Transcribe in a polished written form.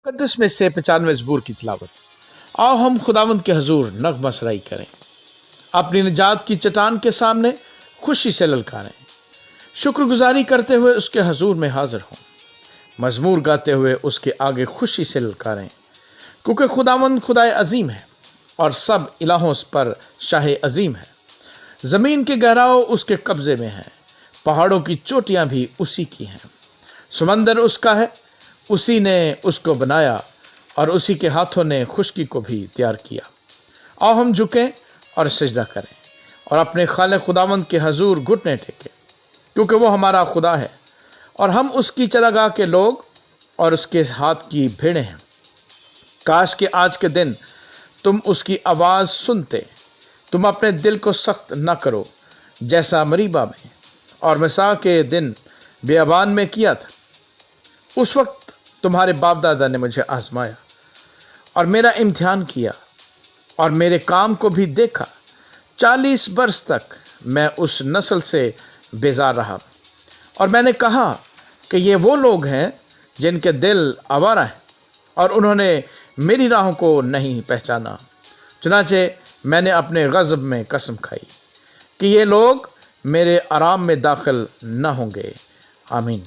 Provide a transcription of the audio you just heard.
मुक़द्दस में से 95 ज़बूर की तिलावत। आओ हम खुदावंद के हजूर नग़मा सराई करें, अपनी निजात की चट्टान के सामने खुशी से ललकारें, शुक्रगुजारी करते हुए उसके हजूर में हाजिर हों, मज़मूर गाते हुए उसके आगे खुशी से ललकारें, क्योंकि खुदावंद खुदाए अजीम है और सब इलाहों पर शाह अजीम है। ज़मीन के गहराव उसके कब्ज़े में हैं, पहाड़ों की चोटियां भी उसी की हैं। समंदर उसका है, उसी ने उसको बनाया और उसी के हाथों ने खुश्की को भी तैयार किया। आओ हम झुकें और सजदा करें और अपने खालिक खुदावंद के हजूर घुटने टेकें, क्योंकि वो हमारा खुदा है और हम उसकी चरागाह के लोग और उसके हाथ की भेड़ें हैं। काश कि आज के दिन तुम उसकी आवाज़ सुनते, तुम अपने दिल को सख्त न करो जैसा मरीबा में और मिसा के दिन बियाबान में किया था। उस वक्त तुम्हारे बाप दादा ने मुझे आजमाया और मेरा इम्तिहान किया और मेरे काम को भी देखा। 40 बरस तक मैं उस नस्ल से बेजार रहा और मैंने कहा कि ये वो लोग हैं जिनके दिल आवारा हैं और उन्होंने मेरी राहों को नहीं पहचाना। चुनाचे मैंने अपने गज़ब में कसम खाई कि ये लोग मेरे आराम में दाखिल न होंगे। आमीन।